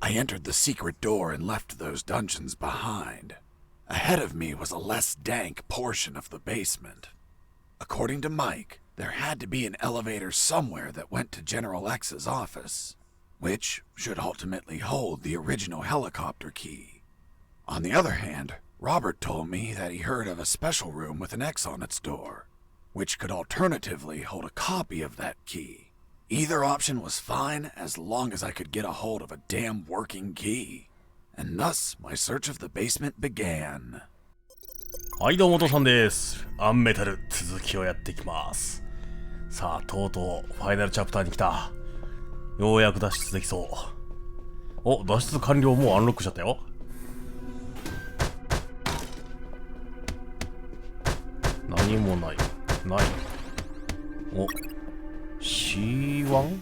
I entered the secret door and left those dungeons behind. Ahead of me was a less dank portion of the basement. According to Mike, there had to be an elevator somewhere that went to General X's office, which should ultimately hold the original helicopter key. On the other hand, Robert told me that he heard of a special room with an X on its door, which could alternatively hold a copy of that key. Either option was fine as long as I could get a hold of a damn working key. And thus, my search of the basement began. はい、どうも、お父さんです。アンメタル、続きをやっていきます。さあ、とうとう、ファイナルチャプターに来た。ようやく脱出できそう。お、脱出完了、もうアンロックしちゃったよ。何もない。ない。お、C1？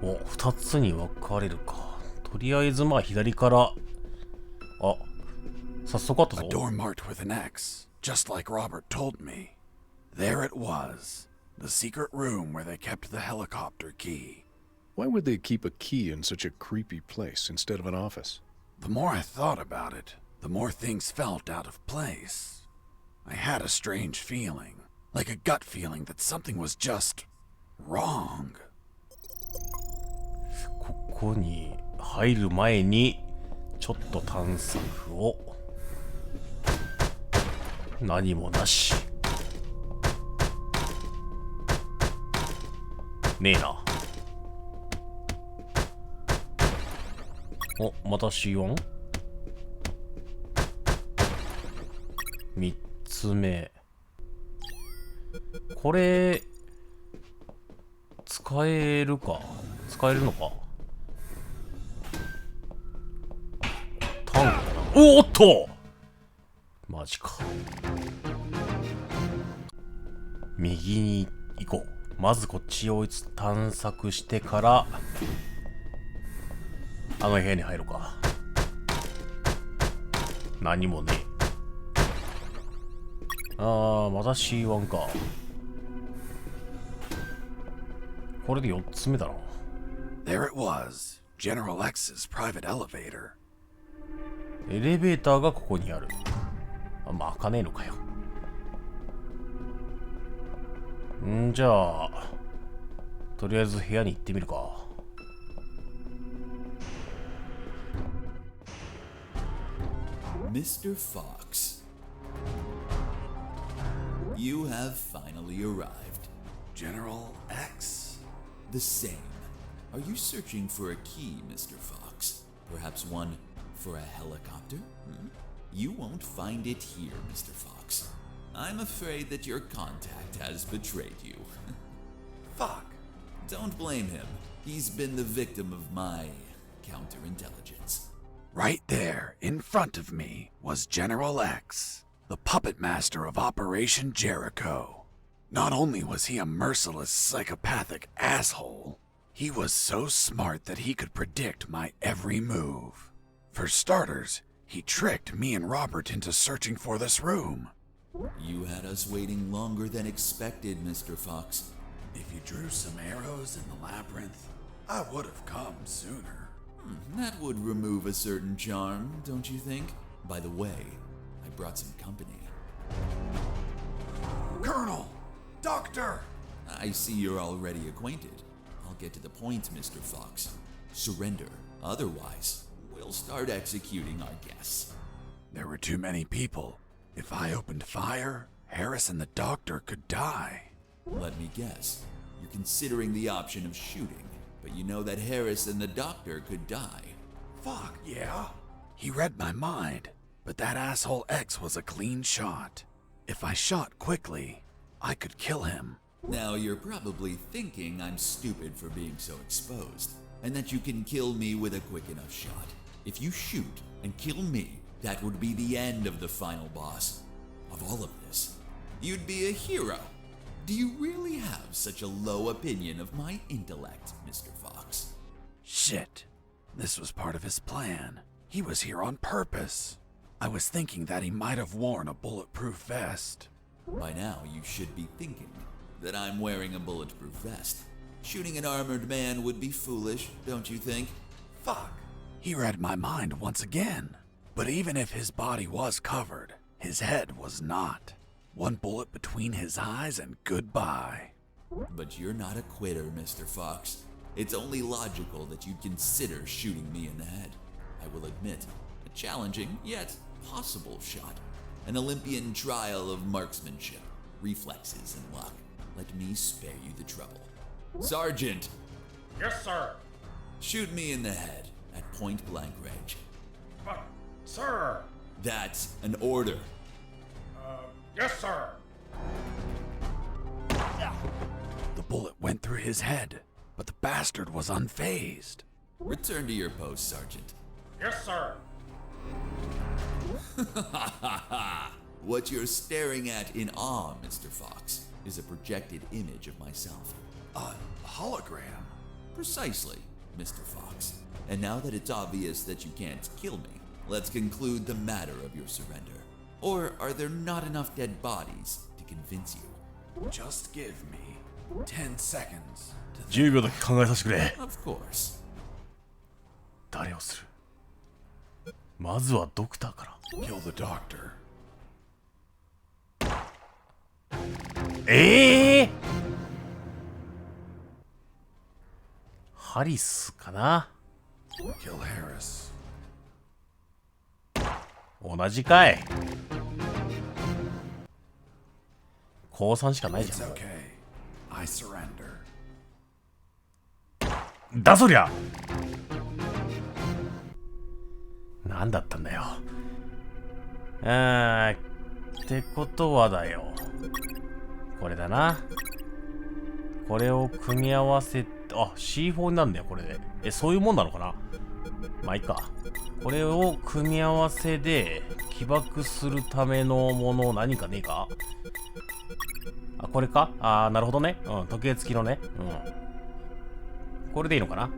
お、2つに分かれるか。とりあえずまあ左から、あ、早速あったぞ。A door marked with an X, just like Robert told me. There it was, the secret room where they kept the helicopter key. Why would they keep a key in such a creepy place instead of an office? The more I thought about it, the more things felt out of place. I had a strange feeling, like a gut feeling that something was just wrong. ここに入る前にちょっと探索を。何もなし。ねえな。お、また C1？ 3つ目。これ使えるか。使えるのか。タンクだな。おーっとマジか。右に行こう。まずこっちを探索してからあの部屋に入ろうか。何もねえ。また C1 か。これで4つ目だな。There it was, General X's private elevator. エレベーターがここにある。まあ開かねえのかよ。じゃあとりあえず部屋に行ってみるか。Mr. Fox, you have finally arrived. General X? The same. Are you searching for a key, Mr. Fox? Perhaps one for a helicopter? You won't find it here, Mr. Fox. I'm afraid that your contact has betrayed you. Fuck. Don't blame him. He's been the victim of my counterintelligence. Right there, in front of me, was General X, the puppet master of Operation Jericho. Not only was he a merciless, psychopathic asshole, he was so smart that he could predict my every move. For starters, he tricked me and Robert into searching for this room. You had us waiting longer than expected, Mr. Fox. If you drew some arrows in the labyrinth, I would have come sooner. That would remove a certain charm, don't you think? By the way, I brought some company. Colonel! Doctor! I see you're already acquainted. I'll get to the point, Mr. Fox. Surrender. Otherwise, we'll start executing our guests. There were too many people. If I opened fire, Harris and the doctor could die. Let me guess. You're considering the option of shooting, but you know that Harris and the doctor could die. Fuck, yeah. He read my mind, but that asshole X was a clean shot. If I shot quickly, I could kill him. Now you're probably thinking I'm stupid for being so exposed, and that you can kill me with a quick enough shot. If you shoot and kill me, that would be the end of the final boss. Of all of this, you'd be a hero. Do you really have such a low opinion of my intellect, Mr. Fox? Shit. This was part of his plan. He was here on purpose. I was thinking that he might have worn a bulletproof vest. By now, you should be thinking that I'm wearing a bulletproof vest. Shooting an armored man would be foolish, don't you think? Fuck. He read my mind once again. But even if his body was covered, his head was not. One bullet between his eyes and goodbye. But you're not a quitter, Mr. Fox. It's only logical that you'd consider shooting me in the head. I will admit, a challenging yet possible shot. An Olympian trial of marksmanship, reflexes, and luck. Let me spare you the trouble. Sergeant! Yes, sir. Shoot me in the head at point blank range. But, sir. That's an order. Yes, sir. The bullet went through his head, but the bastard was unfazed. Return to your post, Sergeant. Yes, sir. What you're staring at in awe, Mr. Fox, is a projected image of myself. A hologram? Precisely, Mr. Fox. And now that it's obvious that you can't kill me, let's conclude the matter of your surrender. Or are there not enough dead bodies to convince you? Just give me 10 seconds to 10秒だけ考えさせてくれ。 Of course. 誰をする？まずはドクターから。 kill the doctor. ハリスかな。 Kill Harris. 同じかい。降参しかないじゃ It's ん。 okay. I surrender. だそりゃ。なんだったんだよ。ってことはだよ。これだな。これを組み合わせて、あ、C4 になるんだよ、これで。そういうもんなのかな。まあいいか。これを組み合わせで起爆するためのもの何かねえか。あ、これか。あー、なるほどね。うん、時計付きのね。うん。これでいいのかな。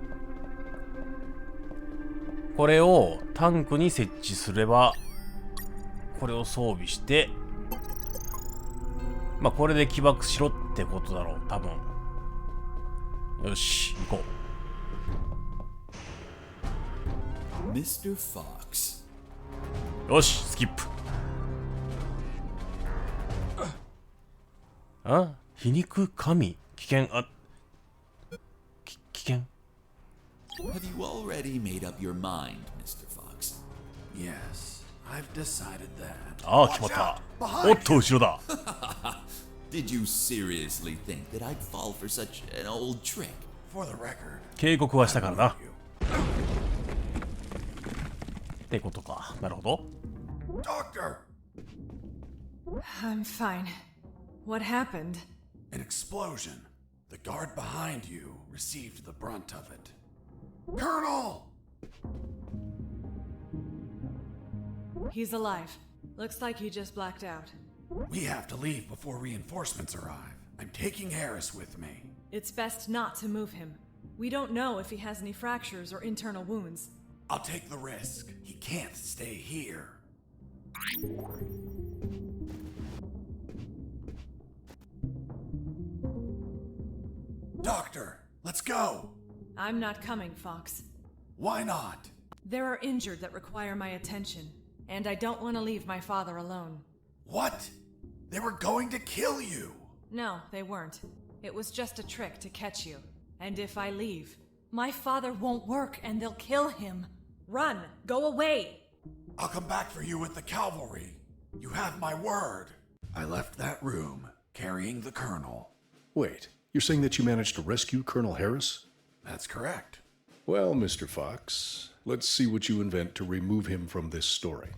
これをタンクに設置すれば、これを装備して、まあこれで起爆しろってことだろう、多分。よし、行こう。 Mr. Fox. よし、スキップ。あ、皮肉神危険、あ、危険。 Have you already made up your mind, Mr. Fox? Yes, I've decided that. ああ、決まった。おっと、後ろだ。 Did you seriously think that I'd fall for such an old trick? For the record, 警告はしたからな。 you. ってことか。なるほど。 Doctor! I'm fine. What happened? An explosion. The guard behind you received the brunt of it. Colonel! He's alive. Looks like he just blacked out. We have to leave before reinforcements arrive. I'm taking Harris with me. It's best not to move him. We don't know if he has any fractures or internal wounds. I'll take the risk. He can't stay here. Doctor, let's go. I'm not coming, Fox. Why not? There are injured that require my attention, and I don't want to leave my father alone. What? They were going to kill you. No, they weren't. It was just a trick to catch you. And if I leave, my father won't work and they'll kill him. Run! Go away! I'll come back for you with the cavalry. You have my word. I left that room, carrying the colonel. Wait, you're saying that you managed to rescue Colonel Harris? That's correct. Well, Mr. Fox, let's see what you invent to remove him from this story.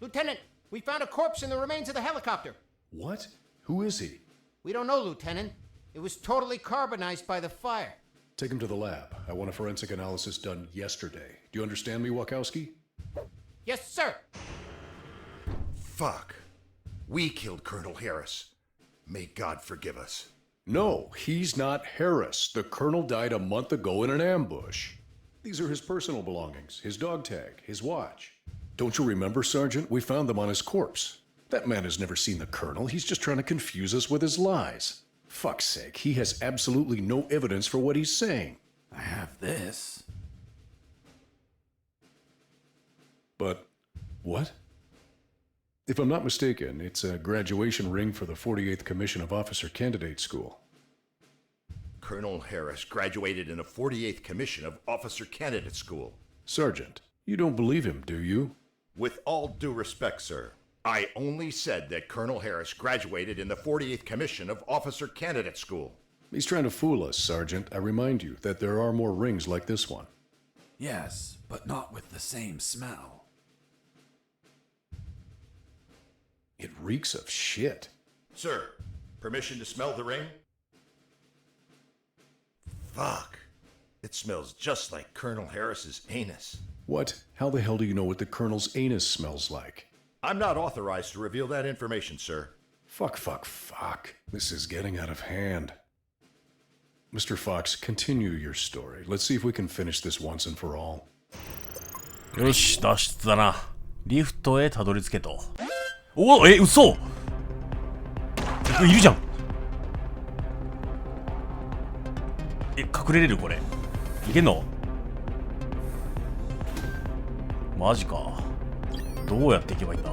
Lieutenant, we found a corpse in the remains of the helicopter. What? Who is he? We don't know, Lieutenant. It was totally carbonized by the fire. Take him to the lab. I want a forensic analysis done yesterday. Do you understand me, Wachowski? Yes, sir. Fuck. We killed Colonel Harris. May God forgive us. No, he's not Harris. The colonel died a month ago in an ambush. These are his personal belongings, his dog tag, his watch. Don't you remember, Sergeant? We found them on his corpse. That man has never seen the colonel. He's just trying to confuse us with his lies. Fuck's sake, he has absolutely no evidence for what he's saying. I have this. But what? If I'm not mistaken, it's a graduation ring for the 48th Commission of Officer Candidate School. Colonel Harris graduated in the 48th Commission of Officer Candidate School. Sergeant, you don't believe him, do you? With all due respect, sir, I only said that Colonel Harris graduated in the 48th Commission of Officer Candidate School. He's trying to fool us, Sergeant. I remind you that there are more rings like this one. Yes, but not with the same smell. It reeks of shit. Sir, permission to smell the ring? Fuck. It smells just like Colonel Harris's anus. What? How the hell do you know what the Colonel's anus smells like? I'm not authorized to reveal that information, sir. Fuck. This is getting out of hand. Mr. Fox, continue your story. Let's see if we can finish this once and for all. よし、脱出だな。リフトへたどり着けと。おお、嘘！いるじゃん。隠れれるこれ。いけんの？マジか。どうやって行けばいいんだ？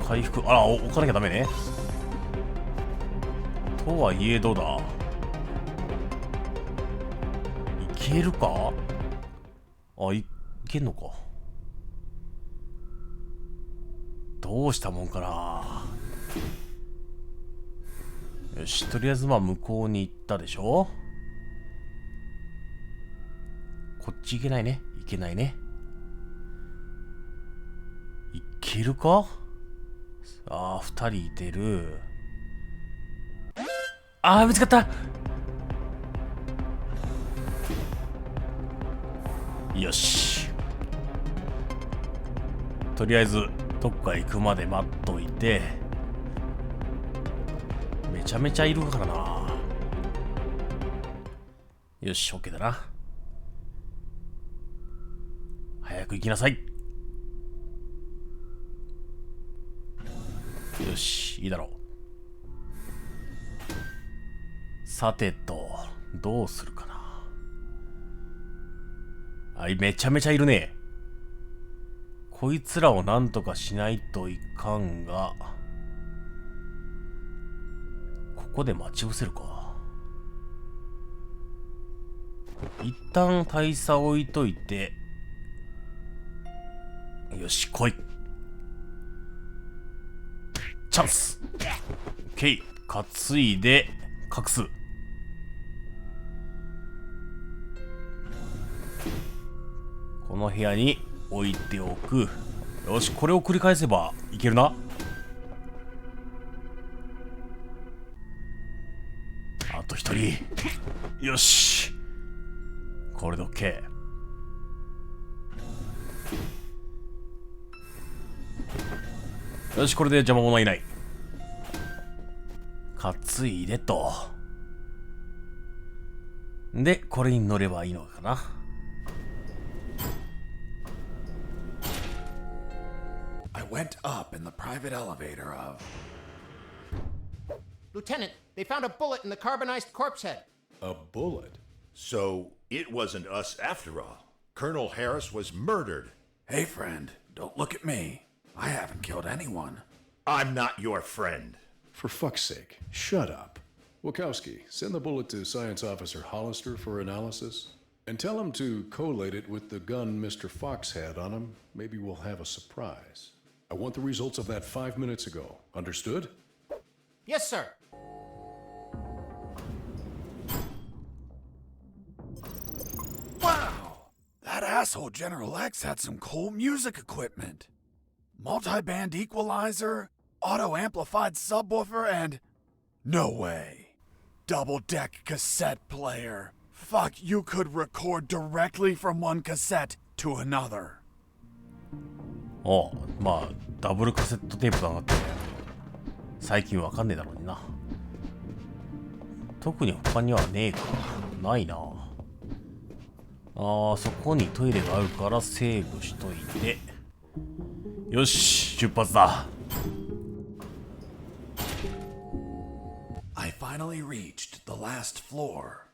回復、あら、置かなきゃダメね。とはいえどうだ？いけるか？あ、いけんのか。どうしたもんかな。よし、とりあえずまあ向こうに行ったでしょ。こっち行けないね。行けないね。いけるか？ああ、二人いてる。ああ、見つかった。よし。とりあえずどっか行くまで待っといて。めちゃめちゃいるからな。よし、OK だな。早く行きなさい。よし、いいだろう。さてと、どうするかな。あ、めちゃめちゃいるね。こいつらをなんとかしないといかんが、ここで待ち伏せるか。一旦大佐置いといて、よし、来い。チャンス。オッケー。担いで隠す。この部屋に置いておく。よし、これを繰り返せばいけるな。あと一人。よし、これで OK。よし、これで邪魔者はいない。担いでと。で、これに乗ればいいのかな。I went up in the private elevator of... Lieutenant, they found a bullet in the carbonized corpse head. A bullet? So it wasn't us after all. Colonel Harris was murdered. Hey, friend, don't look at me. I haven't killed anyone. I'm not your friend. For fuck's sake, shut up. Wachowski, send the bullet to Science Officer Hollister for analysis. And tell him to collate it with the gun Mr. Fox had on him. Maybe we'll have a surprise. I want the results of that 5 minutes ago. Understood? Yes, sir. Wow! That asshole General X had some cool music equipment. Multi-band equalizer, auto-amplified subwoofer, and... No way. Double-deck cassette player. Fuck, you could record directly from one cassette to another. おう、まあダブルカセットテープと上がってるね。最近わかんねえだろうにな。特に他にはねえか。ないな。そこにトイレがあるからセーブしといて。よし、出発だ。I finally reached the last floor.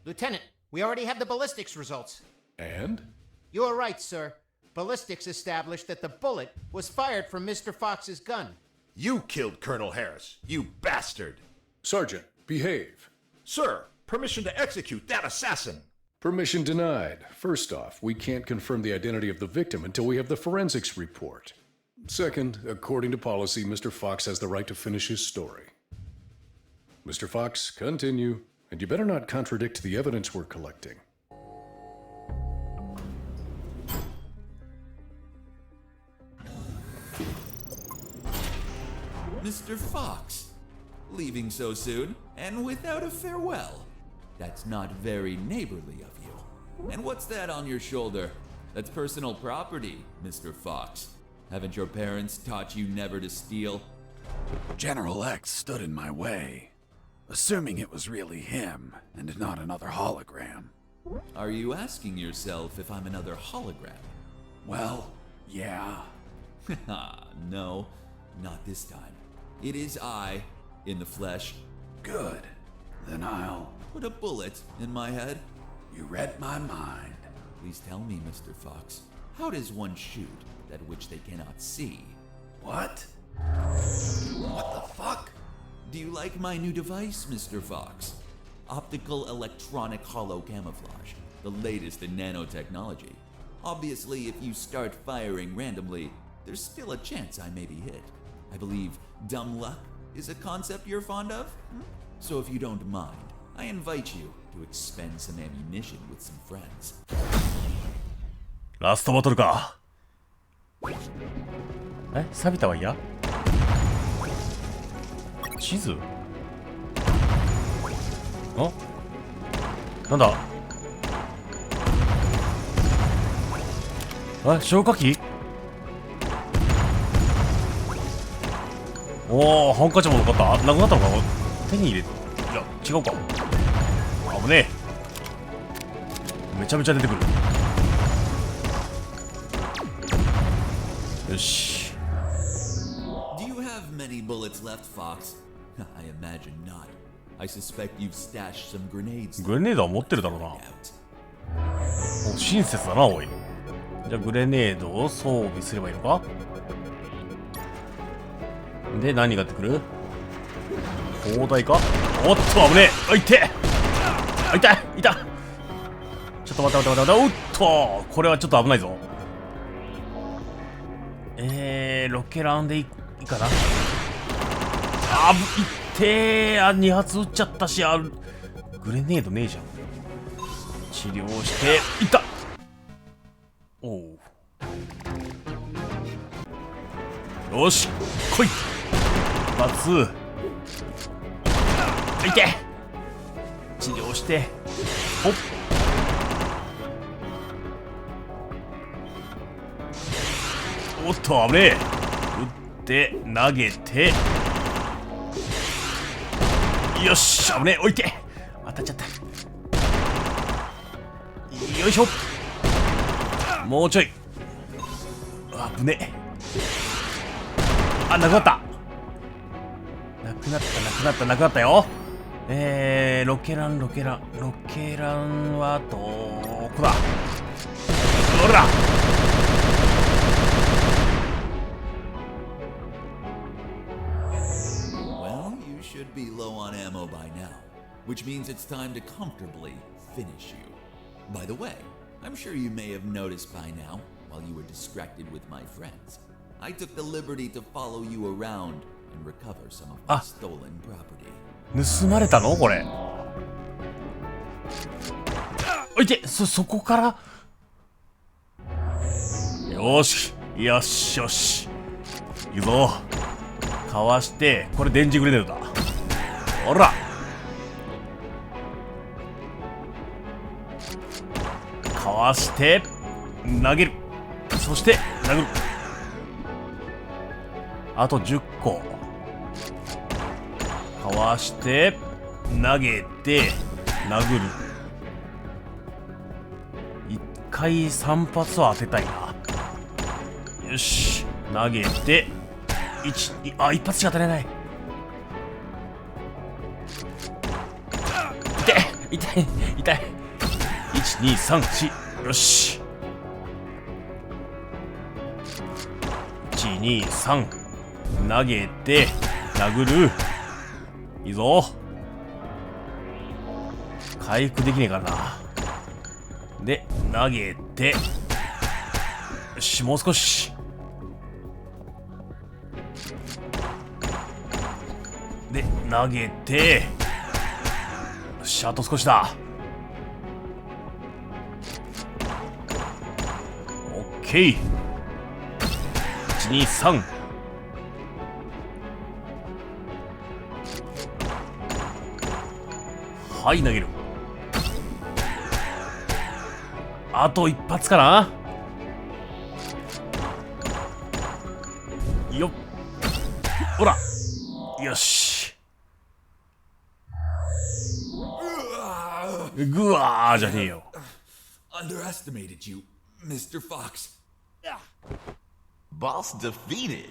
Lieutenant, we already have the ballistics results. And? You are right, sir. Ballistics established that the bullet was fired from Mr. Fox's gun. You killed Colonel Harris, you bastard! Sergeant, behave. Sir, permission to execute that assassin! Permission denied. First off, we can't confirm the identity of the victim until we have the forensics report. Second, according to policy, Mr. Fox has the right to finish his story. Mr. Fox, continue. And you better not contradict the evidence we're collecting. Mr. Fox, leaving so soon and without a farewell. That's not very neighborly of you. And what's that on your shoulder? That's personal property, Mr. Fox. Haven't your parents taught you never to steal? General X stood in my way, assuming it was really him and not another hologram. Are you asking yourself if I'm another hologram? Well, yeah. No, not this time. It is I, in the flesh. Good. Then I'll... Put a bullet in my head? You read my mind. Please tell me, Mr. Fox, how does one shoot that which they cannot see? What? What the fuck? Do you like my new device, Mr. Fox? Optical electronic hollow camouflage, the latest in nanotechnology. Obviously, if you start firing randomly, there's still a chance I may be hit. I believe dumb luck is a concept you're fond of? So if you don't mind, I invite you to expend some ammunition with some friends. ラストバトルか。え、錆びたは嫌？地図？あ？なんだ？え、消火器？おお、ハンカチもなかった？なくなったのか？手に入れ、いや、違うか。危ねえ。めちゃめちゃ出てくる。よし。Do you have many bullets left, Fox? I imagine not. I suspect you've stashed some grenades. グレネードは持ってるだろうな。お、親切だな、おい。じゃあグレネードを装備すればいいのか。で、何が出てくる？砲台か？おっと、危ねえ。あ、いてあ、痛い痛い。ちょっと待って。おっと、これはちょっと危ないぞ。ロケランでいいかな。あ、いってー。あ、2発撃っちゃったし、グレネードねえじゃん。治療していった。おう、よし来い。一発いけ。治療してほっ。おっと危ねえ。撃って投げて、よし危ねえ。おいて、当たっちゃった。よいしょ。もうちょい。危ねえ。あ、なくなった。なくなったよ。ロケランはどこだ。ほら。Well, you should be low on ammo by now, which means it's time to comfortably finish you. By the way, I'm sure you may have noticed by now, while you were distracted with my friends, I took the liberty to follow you around and recover some of my stolen property. 盗まれたのこれ。おいて、そこから。よしよしよし、いくぞ。かわして、これ電磁グレネードだ。ほら、かわして投げる。そして殴る。あと10個。かわして投げて殴る。1回3発は当てたいな。よし、投げて1発しか当たれない。痛い痛い。1234、よし。123投げて殴る。いいぞ。回復できねえからな。で投げて、よし、もう少し。で投げて、よし、あと少しだ。オッケー。123。はい、投げる。あと一発かな。よっ、ほら、よし。ぐわーじゃねえよ。 Underestimated you, Mr. Fox. Boss defeated.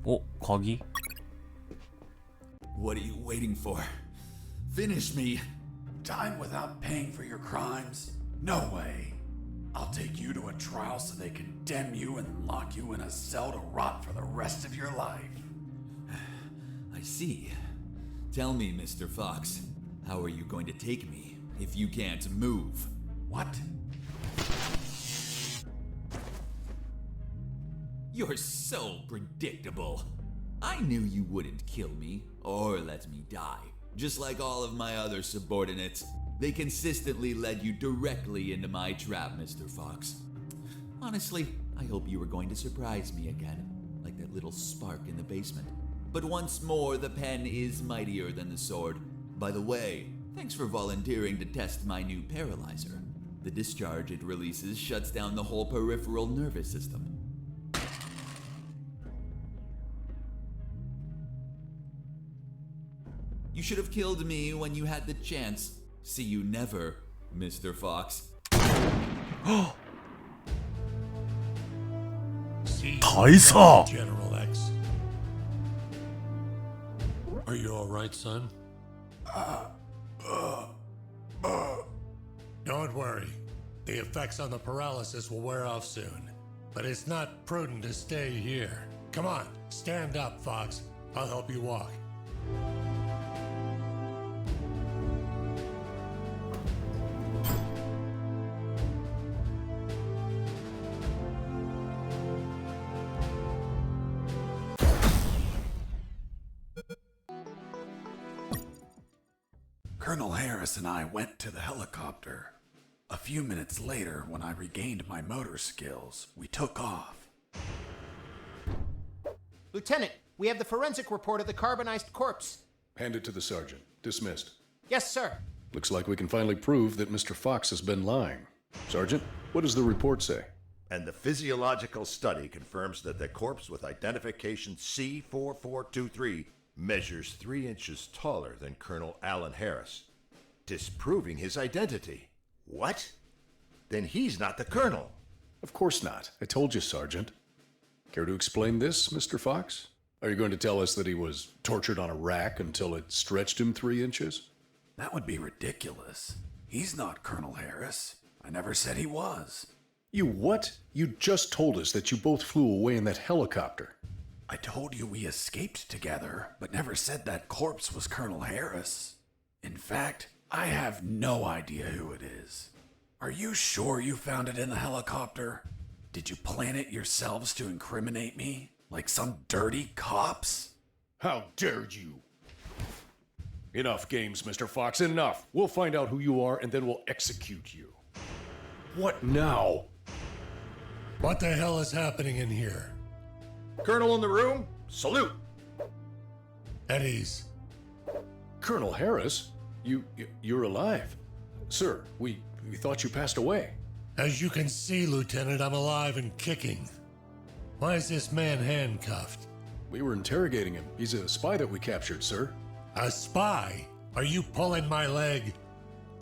お、鍵。 What are you waiting for? Finish me. Time without paying for your crimes? No way. I'll take you to a trial so they condemn you and lock you in a cell to rot for the rest of your life. I see. Tell me, Mr. Fox, how are you going to take me if you can't move? What? You're so predictable. I knew you wouldn't kill me or let me die. Just like all of my other subordinates, they consistently led you directly into my trap, Mr. Fox. Honestly, I hope you were going to surprise me again, like that little spark in the basement. But once more, the pen is mightier than the sword. By the way, thanks for volunteering to test my new paralyzer. The discharge it releases shuts down the whole peripheral nervous system. You should have killed me when you had the chance. See you never, Mr. Fox. 大佐。 General X. Are you all right, son? Don't worry. The effects on the paralysis will wear off soon. But it's not prudent to stay here. Come on, stand up, Fox. I'll help you walk. Colonel Harris and I went to the helicopter. A few minutes later, when I regained my motor skills, we took off. Lieutenant, we have the forensic report of the carbonized corpse. Hand it to the sergeant. Dismissed. Yes, sir. Looks like we can finally prove that Mr. Fox has been lying. Sergeant, what does the report say? And the physiological study confirms that the corpse with identification C4423 measures 3 inches taller than Colonel Alan Harris, disproving his identity. What? Then he's not the colonel. Of course not. I told you, Sergeant. Care to explain this, Mr. Fox? Are you going to tell us that he was tortured on a rack until it stretched him 3 inches? That would be ridiculous. He's not Colonel Harris. I never said he was. You what? You just told us that you both flew away in that helicopter. I told you we escaped together, but never said that corpse was Colonel Harris. In fact, I have no idea who it is. Are you sure you found it in the helicopter? Did you plant it yourselves to incriminate me? Like some dirty cops? How dare you? Enough games, Mr. Fox, enough. We'll find out who you are and then we'll execute you. What now? What the hell is happening in here? Colonel in the room, salute. At ease. Colonel Harris? You're alive. Sir, we thought you passed away. As you can see, Lieutenant, I'm alive and kicking. Why is this man handcuffed? We were interrogating him. He's a spy that we captured, sir. A spy? Are you pulling my leg?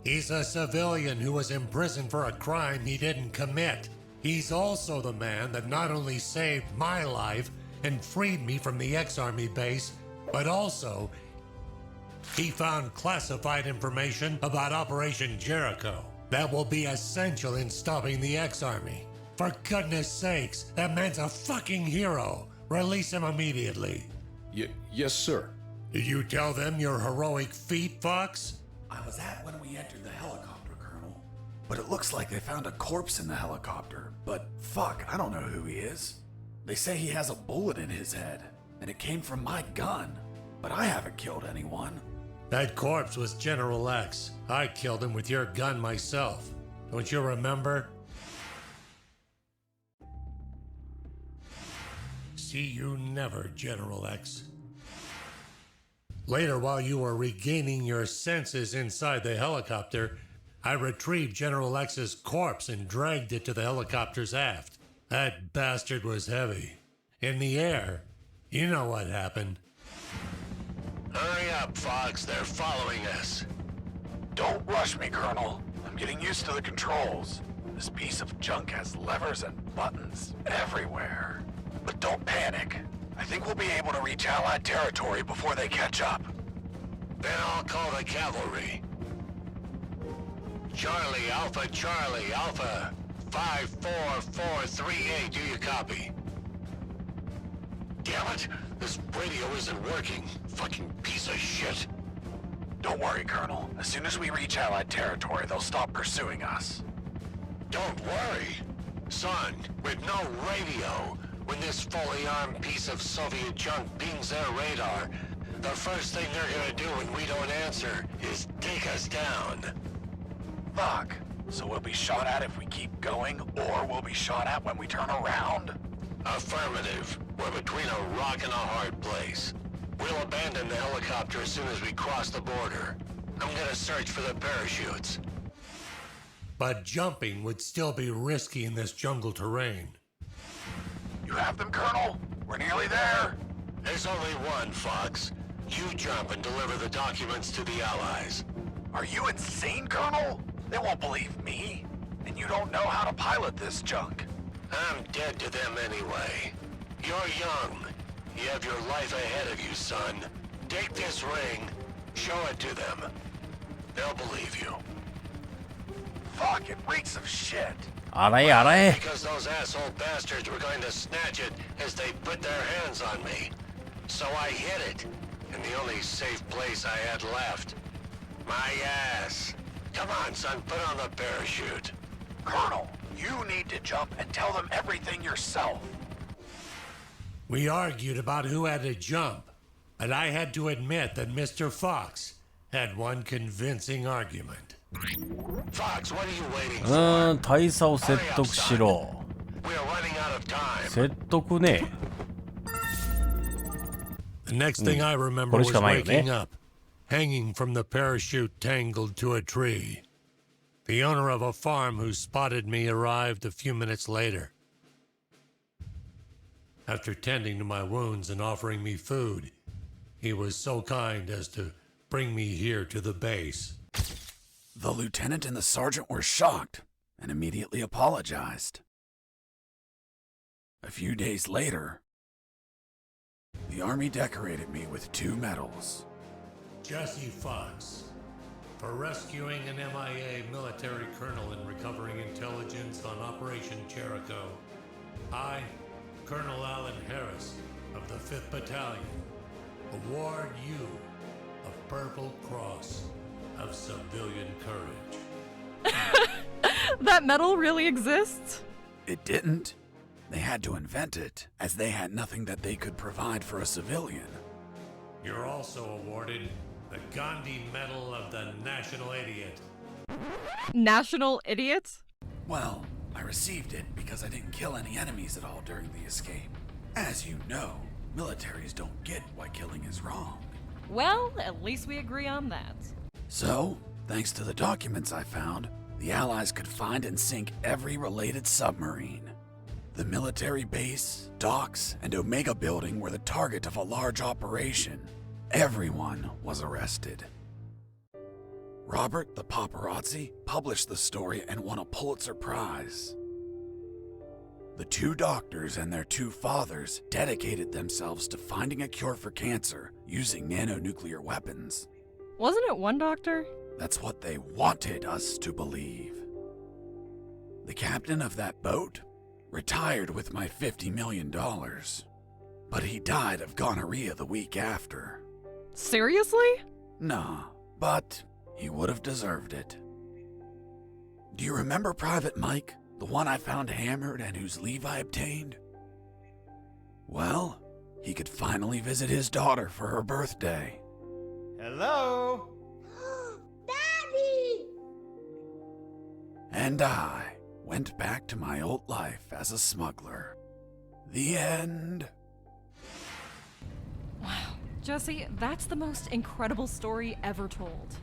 He's a civilian who was imprisoned for a crime he didn't commit. He's also the man that not only saved my life and freed me from the X-Army base, but also he found classified information about Operation Jericho that will be essential in stopping the X-Army. For goodness sakes, that man's a fucking hero. Release him immediately. Yes, sir. Did you tell them your heroic feat, Fox? I was at when we entered the helicopter, Colonel. But it looks like they found a corpse in the helicopter. But fuck, I don't know who he is. They say he has a bullet in his head, and it came from my gun. But I haven't killed anyone. That corpse was General X. I killed him with your gun myself. Don't you remember? See you never, General X. Later, while you were regaining your senses inside the helicopter, I retrieved General X's corpse and dragged it to the helicopter's aft. That bastard was heavy. In the air, you know what happened. Hurry up, Fox. They're following us. Don't rush me, Colonel. I'm getting used to the controls. This piece of junk has levers and buttons everywhere. But don't panic. I think we'll be able to reach Allied territory before they catch up. Then I'll call the cavalry. Charlie, Alpha, 54438, do you copy? Damn it! This radio isn't working. Fucking piece of shit. Don't worry, Colonel. As soon as we reach Allied territory, they'll stop pursuing us. Don't worry. Son, with no radio, when this fully armed piece of Soviet junk pings their radar, the first thing they're gonna do when we don't answer is take us down. Fuck. So we'll be shot at if we keep going, or we'll be shot at when we turn around? Affirmative. We're between a rock and a hard place. We'll abandon the helicopter as soon as we cross the border. I'm gonna search for the parachutes. But jumping would still be risky in this jungle terrain. You have them, Colonel? We're nearly there. There's only one, Fox. You jump and deliver the documents to the Allies. Are you insane, Colonel? They won't believe me. And you don't know how to pilot this junk. I'm dead to them anyway. You're young. You have your life ahead of you, son. Take this ring, show it to them. They'll believe you. Fuck, it reeks of shit. 洗え洗え。 Because those asshole bastards were going to snatch it as they put their hands on me. So I hid it in the only safe place I had left. My ass. Come on, son, put on the parachute. Colonel, you need to jump and tell them everything yourself. We argued about who had to jump, and I had to admit that Mr. Fox had one convincing argument. Fox, what are you waiting for? 大佐を説得しろ。 We're running out of time. 説得ね。 The next thing I remember これ was しかないよね。 waking up, hanging from the parachute tangled to a tree. The owner of a farm who spotted me arrived a few minutes later. After tending to my wounds and offering me food, he was so kind as to bring me here to the base. The lieutenant and the sergeant were shocked and immediately apologized. A few days later, the Army decorated me with 2 medals. Jesse Fox, for rescuing an MIA military colonel and recovering intelligence on Operation Jericho. I, Colonel Alan Harris of the 5th Battalion, award you a Purple Cross of Civilian Courage. That medal really exists? It didn't. They had to invent it, as they had nothing that they could provide for a civilian. You're also awarded the Gandhi Medal of the National Idiot. National idiot? Well, I received it because I didn't kill any enemies at all during the escape. As you know, militaries don't get why killing is wrong. Well, at least we agree on that. So, thanks to the documents I found, the Allies could find and sink every related submarine. The military base, docks, and Omega building were the target of a large operation. Everyone was arrested. Robert the paparazzi published the story and won a Pulitzer Prize. The 2 doctors and their 2 fathers dedicated themselves to finding a cure for cancer using nanonuclear weapons. Wasn't it one doctor? That's what they wanted us to believe. The captain of that boat retired with my $50 million, but he died of gonorrhea the week after. Seriously? Nah, but he would have deserved it. Do you remember Private Mike, the one I found hammered and whose leave I obtained? Well, he could finally visit his daughter for her birthday. Hello? Daddy! And I went back to my old life as a smuggler. The end. Wow. Jesse, that's the most incredible story ever told.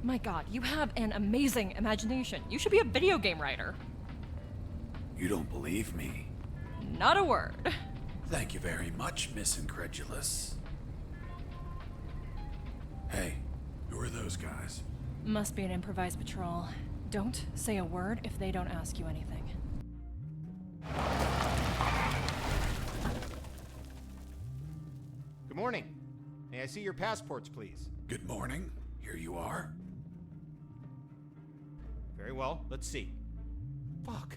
My god, you have an amazing imagination. You should be a video game writer. You don't believe me? Not a word. Thank you very much, Miss Incredulous. Hey, who are those guys? Must be an improvised patrol. Don't say a word if they don't ask you anything. Good morning. May I see your passports, please? Good morning. Here you are. Very well, let's see. Fuck.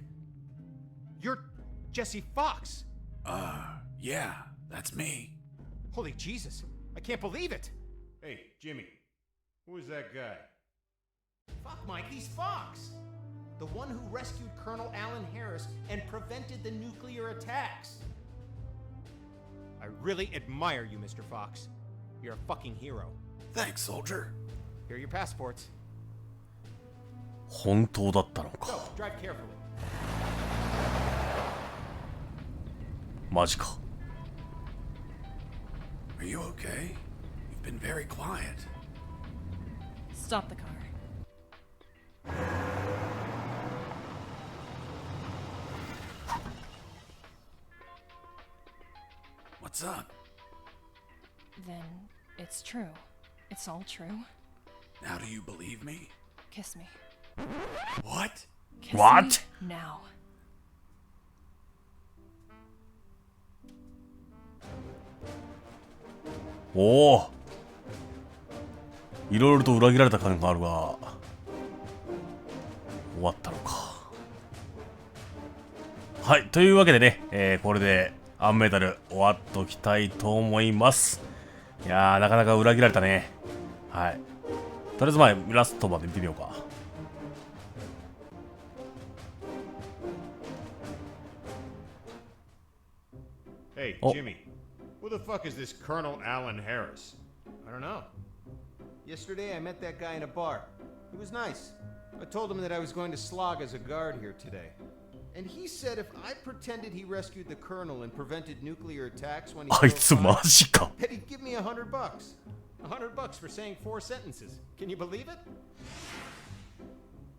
You're Jesse Fox! Yeah, that's me. Holy Jesus, I can't believe it! Hey, Jimmy. Who is that guy? Fuck, Mike, he's Fox! The one who rescued Colonel Alan Harris and prevented the nuclear attacks! I really admire you, Mr. Fox. You're a fucking hero. Thanks, soldier. Here are your passports. 本当だったの Go, か。 drive carefully. マジか。 Are you okay? You've been very quiet. Stop the car. What's up? Then it's true. It's all true. Now do you believe me? Kiss me. What? Kiss What? me now. おお。いろいろと裏切られた感があるが、終わったのか。はい、というわけでね、これでアンメタル終わっときたいと思います。いやー、なかなか裏切られたね。はい。とりあえず前、ラストまで見てみようか。Hey, Oh. Jimmy. Who the fuck is this Colonel Alan Harris? I don't know. Yesterday I met that guy in a bar. He was nice. I told him that I was going to slog as a guard here today. And he said if I pretended he rescued the colonel and prevented nuclear attacks when he あいつマジか。 that he'd give me $100. $100 for saying 4 sentences. Can you believe it?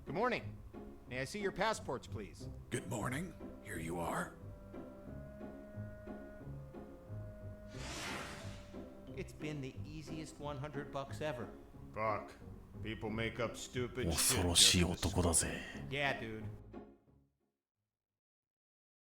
Good morning. May I see your passports, please? Good morning. Here you are. It's been the easiest $100 ever. Fuck. People make up stupid shit. 恐ろしい男だぜ。 Yeah, dude.